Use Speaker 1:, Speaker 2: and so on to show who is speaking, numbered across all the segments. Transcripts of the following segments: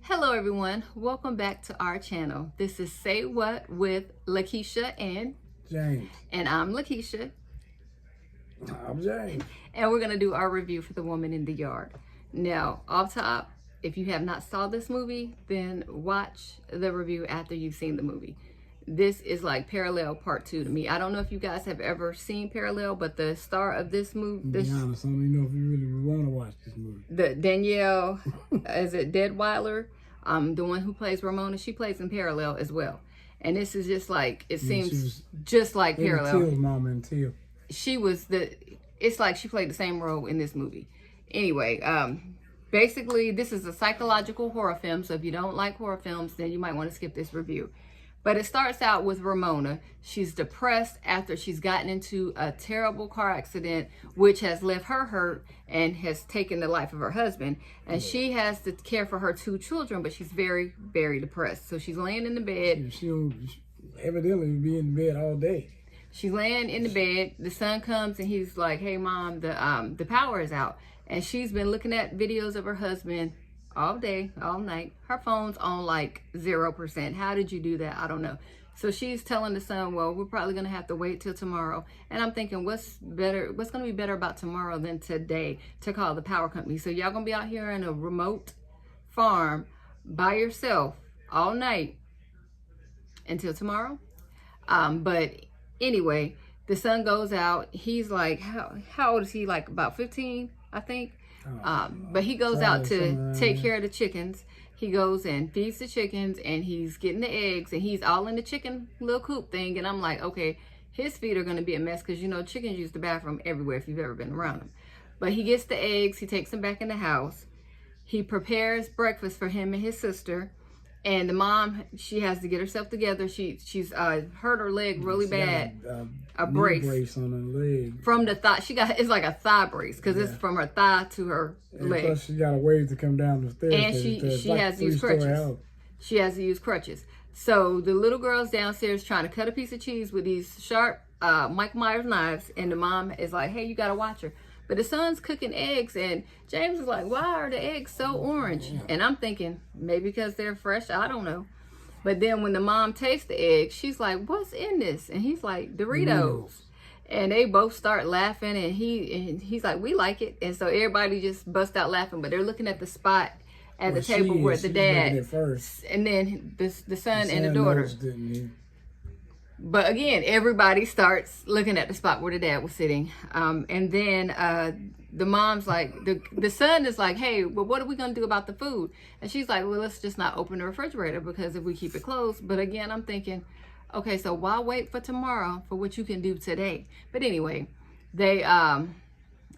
Speaker 1: Hello everyone, welcome back to our channel. This is Say What with Lakesia and
Speaker 2: James.
Speaker 1: And I'm Lakesia.
Speaker 2: I'm James.
Speaker 1: And we're going to do our review for The Woman in the Yard. Now, off top, if you have not saw this movie, then watch the review after you've seen the movie. This is like Parallel Part 2 to me. I don't know if you guys have ever seen Parallel, but the star of this movie...
Speaker 2: To be honest, I don't even know if you really want to watch this movie.
Speaker 1: The Danielle, is it Deadweiler? The one who plays Ramona, she plays in Parallel as well. And this is just like, it seems just like Parallel.
Speaker 2: Till's mama and Till.
Speaker 1: She was it's like she played the same role in this movie. Anyway, basically, this is a psychological horror film. So if you don't like horror films, then you might want to skip this review. But it starts out with Ramona. She's depressed after she's gotten into a terrible car accident, which has left her hurt and has taken the life of her husband. And she has to care for her 2 children, but she's very, very depressed. So she's laying in the bed.
Speaker 2: She'll evidently be in the bed all day.
Speaker 1: She's laying in the bed. The son comes and he's like, "Hey mom, the power is out." And she's been looking at videos of her husband all day, all night. Her phone's on like 0%. How did you do that? I don't know. So she's telling the son, well, we're probably going to have to wait till tomorrow. And I'm thinking, what's going to be better about tomorrow than today to call the power company? So y'all going to be out here in a remote farm by yourself all night until tomorrow? But anyway, the son goes out. He's like, how old is he? Like about 15, I think. But he goes out to take care of the chickens. He goes and feeds the chickens and he's getting the eggs and he's all in the chicken little coop thing. And I'm like, okay, his feet are going to be a mess because, you know, chickens use the bathroom everywhere if you've ever been around them. But he gets the eggs. He takes them back in the house. He prepares breakfast for him and his sister. And the mom, she has to get herself together. She's hurt her leg really bad. A brace
Speaker 2: on her leg.
Speaker 1: From the thigh. It's like a thigh brace because it's from her thigh to her leg.
Speaker 2: Plus she got a way to come down the stairs.
Speaker 1: And she has to use crutches. She has to use crutches. So the little girl's downstairs trying to cut a piece of cheese with these sharp Mike Myers knives. And the mom is like, hey, you got to watch her. But the son's cooking eggs, and James is like, why are the eggs so orange? Yeah. And I'm thinking, maybe because they're fresh, I don't know. But then when the mom tastes the eggs, she's like, what's in this? And he's like, Doritos. And they both start laughing, and he's like, we like it. And so everybody just busts out laughing, but they're looking at the spot at the table where the dad, and then the son and the daughter. But again, everybody starts looking at the spot where the dad was sitting. And then the mom's like, the son is like, hey, well, what are we going to do about the food? And she's like, well, let's just not open the refrigerator because if we keep it closed. But again, I'm thinking, okay, so why wait for tomorrow for what you can do today? But anyway, they're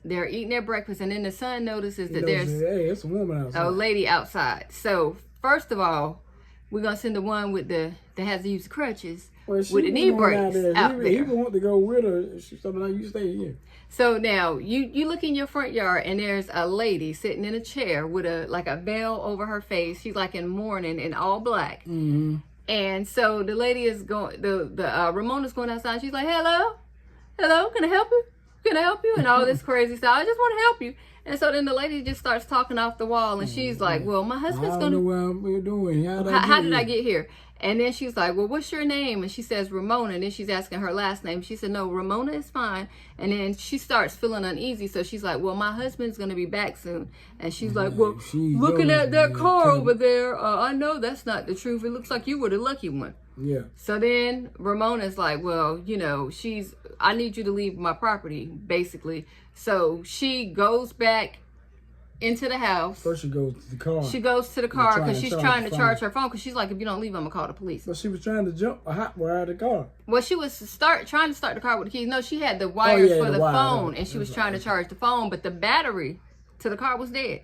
Speaker 1: eating their breakfast. And then the son notices that there's
Speaker 2: it's a woman outside.
Speaker 1: A lady outside. So first of all, we're going to send the one with that has to use the crutches.
Speaker 2: Well,
Speaker 1: with the knee brace out there.
Speaker 2: He want to go with her. She said, "No, you stay here."
Speaker 1: So now you look in your front yard and there's a lady sitting in a chair with a veil over her face. She's like in mourning in all black.
Speaker 2: Mm-hmm.
Speaker 1: And so the lady is going. Ramona's going outside. She's like, "Hello, can I help you? Can I help you?" And all this crazy stuff. I just want to help you. And so then the lady just starts talking off the wall, and she's like, "Well, my husband's gonna.
Speaker 2: What we're doing?
Speaker 1: How did I get here?" And then she's like, well, what's your name? And she says Ramona. And then she's asking her last name. She said, no, Ramona is fine. And then she starts feeling uneasy. So she's like, well, my husband's going to be back soon. And she's like, well, looking at that car over there, I know that's not the truth. It looks like you were the lucky one.
Speaker 2: Yeah.
Speaker 1: So then Ramona's like, well, you know, I need you to leave my property, basically. So she goes back into the house.
Speaker 2: First she goes to the car.
Speaker 1: She goes to the car because she's trying to charge her phone because she's like, if you don't leave, I'm going to call the police.
Speaker 2: But she was trying to jump a hot wire out of the car.
Speaker 1: Well, she was trying to start the car with the keys. No, she had the wires for the phone and she was trying to charge the phone, but the battery to the car was dead.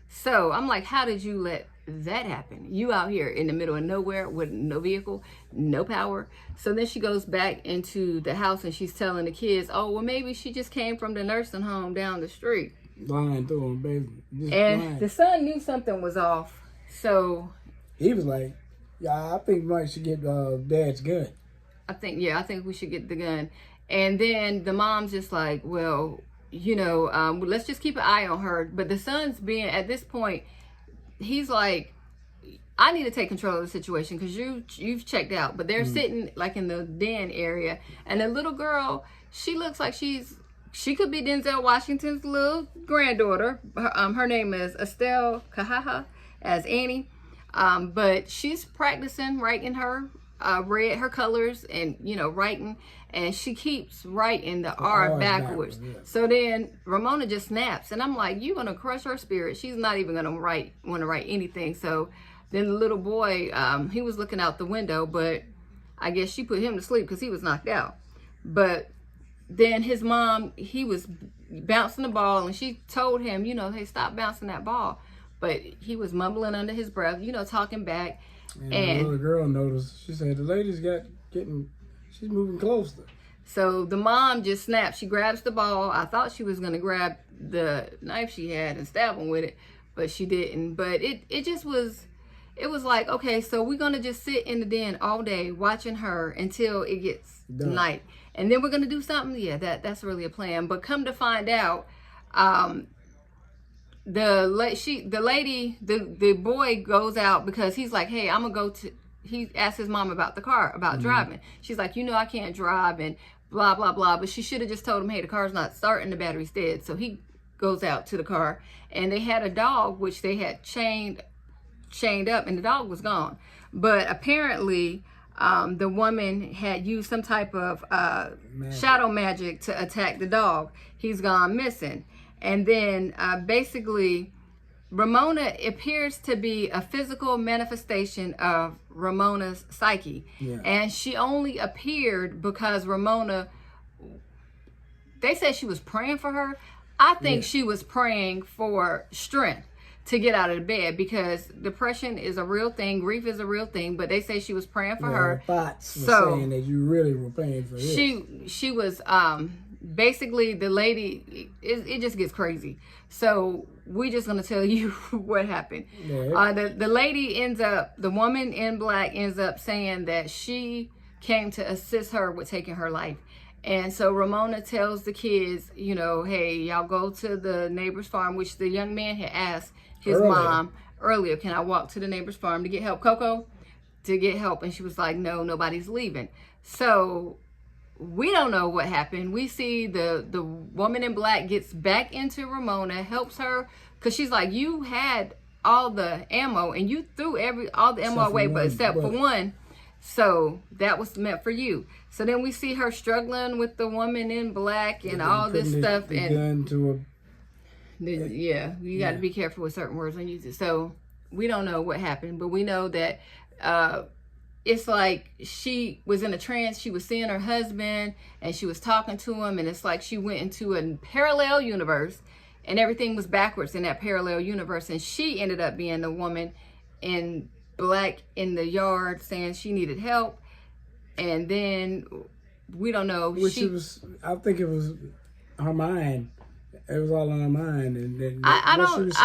Speaker 1: So I'm like, how did you let that happen? You out here in the middle of nowhere with no vehicle, no power. So then she goes back into the house and she's telling the kids, oh, well, maybe she just came from the nursing home down the street.
Speaker 2: Lying through him, baby.
Speaker 1: The son knew something was off. So
Speaker 2: he was like, yeah, I think Mike should get Dad's gun.
Speaker 1: I think we should get the gun. And then the mom's just like, well, you know, let's just keep an eye on her. But the son's being, at this point, he's like, I need to take control of the situation because you've checked out. But they're sitting like in the den area, and the little girl, she looks like she could be Denzel Washington's little granddaughter. Her name is Estelle Kahaha as Annie. But she's practicing writing her her colors and, writing, and she keeps writing the R backwards. Yeah. So then Ramona just snaps, and I'm like, you're going to crush her spirit. She's not even going to want to write anything. So then the little boy, he was looking out the window, but I guess she put him to sleep because he was knocked out. But then his mom, he was bouncing the ball, and she told him, hey, stop bouncing that ball. But he was mumbling under his breath, talking back.
Speaker 2: And the little girl noticed. She said, the lady's she's moving closer.
Speaker 1: So the mom just snapped. She grabs the ball. I thought she was going to grab the knife she had and stab him with it, but she didn't. But it just was, it was like, okay, so we're going to just sit in the den all day watching her until it gets night. And then we're going to do something. Yeah, that's really a plan. But come to find out, the boy goes out because he's like, hey, I'm gonna he asked his mom about the car, about driving. She's like, I can't drive and blah, blah, blah. But she should have just told him, hey, the car's not starting, the battery's dead. So he goes out to the car, and they had a dog, which they had chained up, and the dog was gone. But apparently, the woman had used some type of shadow magic to attack the dog. He's gone missing. And then basically, Ramona appears to be a physical manifestation of Ramona's psyche. Yeah. And she only appeared because Ramona, they said she was praying for her. I think she was praying for strength to get out of the bed, because depression is a real thing, grief is a real thing, but they say she was praying for her.
Speaker 2: Thoughts were saying that you really were praying for this.
Speaker 1: She was basically, the lady, it just gets crazy. So we just gonna tell you what happened. Yeah. The lady the woman in black ends up saying that she came to assist her with taking her life. And so Ramona tells the kids, hey, y'all go to the neighbor's farm, which the young man had asked his mom earlier, can I walk to the neighbor's farm to get help, Coco? To get help. And she was like, no, nobody's leaving. So we don't know what happened. We see the woman in black gets back into Ramona, helps her, because she's like, you had all the ammo and you threw all the ammo away, but except for one. So that was meant for you. So then we see her struggling with the woman in black and all this stuff. And you got to be careful with certain words when you use it. So we don't know what happened, but we know that it's like she was in a trance. She was seeing her husband and she was talking to him, and it's like she went into a parallel universe and everything was backwards in that parallel universe, and she ended up being the woman in black in the yard saying she needed help. And then we don't know,
Speaker 2: I think it was her mind. It was all in her mind, and
Speaker 1: I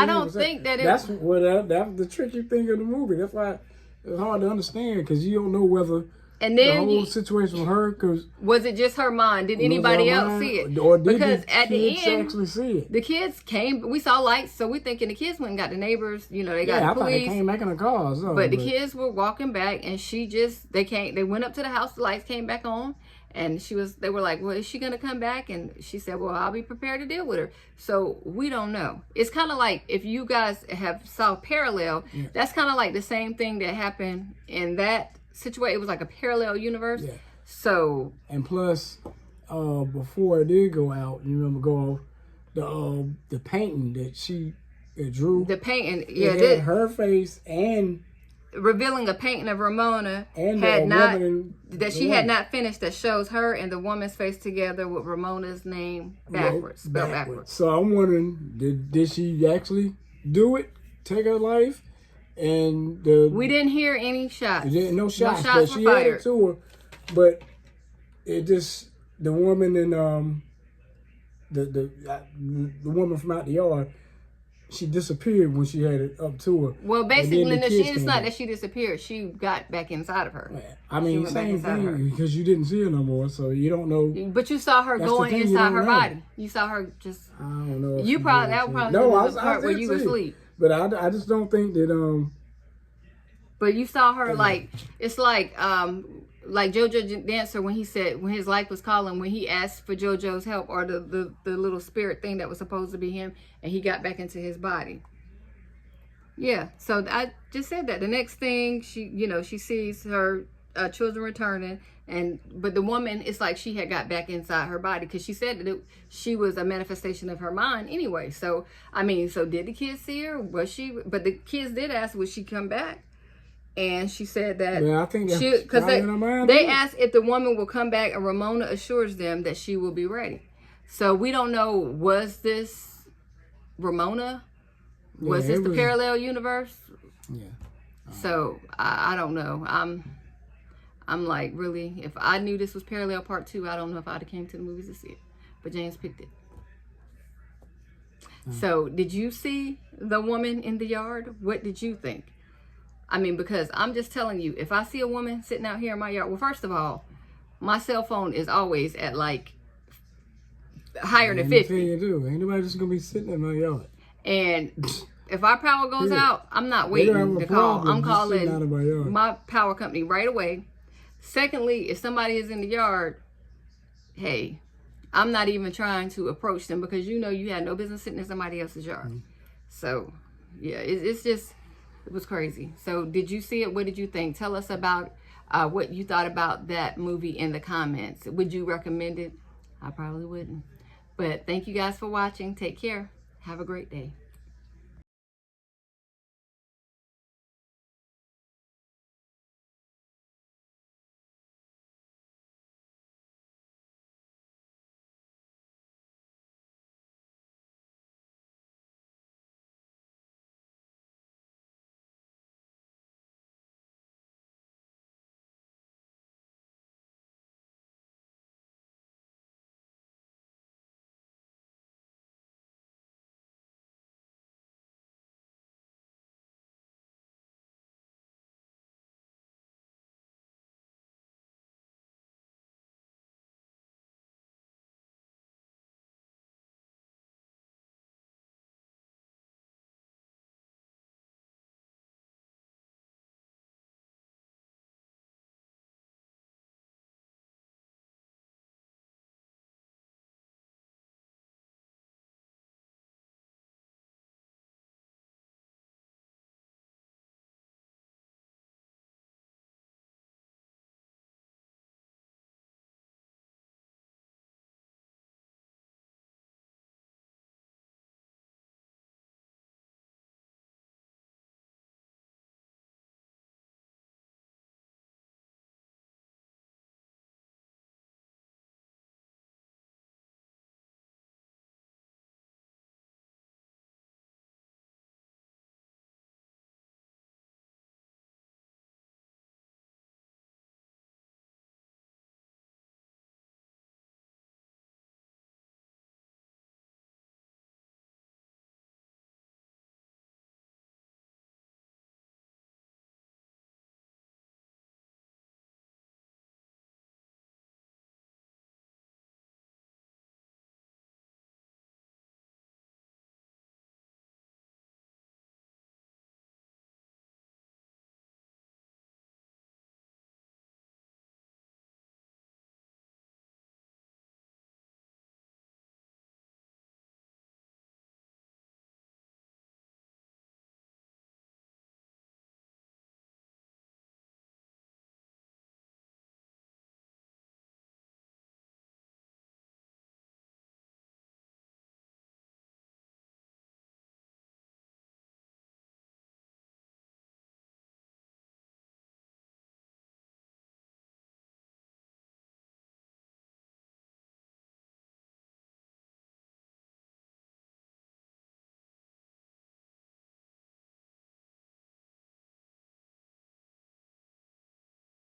Speaker 1: don't think that
Speaker 2: that's the tricky thing of the movie. That's why it's hard to understand, because you don't know whether the whole situation with her, because
Speaker 1: was it just her mind? Did anybody else see it?
Speaker 2: Or did
Speaker 1: because
Speaker 2: the
Speaker 1: at the end
Speaker 2: actually see it?
Speaker 1: The kids came. We saw lights, so we're thinking the kids went and got the neighbors. They got the police.
Speaker 2: I thought they came back in the car.
Speaker 1: But the kids were walking back, and they went up to the house. The lights came back on, and they were like, well, is she gonna come back? And she said, well, I'll be prepared to deal with her. So we don't know. It's kind of like, if you guys have saw Parallel, that's kind of like the same thing that happened in that situation. It was like a parallel universe. Yeah. So,
Speaker 2: and plus, before it did go out, you remember the painting that she drew.
Speaker 1: The painting,
Speaker 2: had her face and
Speaker 1: revealing a painting of Ramona
Speaker 2: and
Speaker 1: had not finished, that shows her and the woman's face together with Ramona's name backwards, spelled backwards.
Speaker 2: So I'm wondering, did she actually do it, take her life? And
Speaker 1: we didn't hear any shots.
Speaker 2: No shots,
Speaker 1: but
Speaker 2: were she fired. Had it to her. But it just, the woman in the woman from out the yard, she disappeared when she had it up to her.
Speaker 1: Well, basically, it's not that she disappeared. She got back inside of her.
Speaker 2: I mean, same thing, because you didn't see her no more, so you don't know.
Speaker 1: But you saw her going inside her body. You saw her just.
Speaker 2: I don't know.
Speaker 1: That was the part where you were asleep.
Speaker 2: But I just don't think that
Speaker 1: But you saw her like, it's like JoJo Dancer when he said, when his life was calling, when he asked for JoJo's help, or the little spirit thing that was supposed to be him, and he got back into his body. Yeah, so I just said that. The next thing, she sees her children returning, but the woman, it's like she had got back inside her body, because she said that she was a manifestation of her mind anyway. So, I mean, so did the kids see her? But the kids did ask, would she come back? And she said that,
Speaker 2: I think
Speaker 1: because they asked if the woman will come back, and Ramona assures them that she will be ready. So we don't know, was this Ramona? Was this the parallel universe?
Speaker 2: Yeah.
Speaker 1: So I don't know. I'm like, really, if I knew this was Parallel Part 2, I don't know if I'd have came to the movies to see it. But James picked it. So did you see the woman in the yard? What did you think? I mean, because I'm just telling you, if I see a woman sitting out here in my yard, well, first of all, my cell phone is always at like higher than 50.
Speaker 2: You do. Ain't nobody just gonna be sitting in my yard.
Speaker 1: And if our power goes out, I'm not waiting to call. I'm calling my power company right away. Secondly, if somebody is in the yard, hey, I'm not even trying to approach them, because you had no business sitting in somebody else's yard. So, yeah, it was crazy. So, did you see it? What did you think? Tell us about what you thought about that movie in the comments. Would you recommend it? I probably wouldn't. But thank you guys for watching. Take care. Have a great day.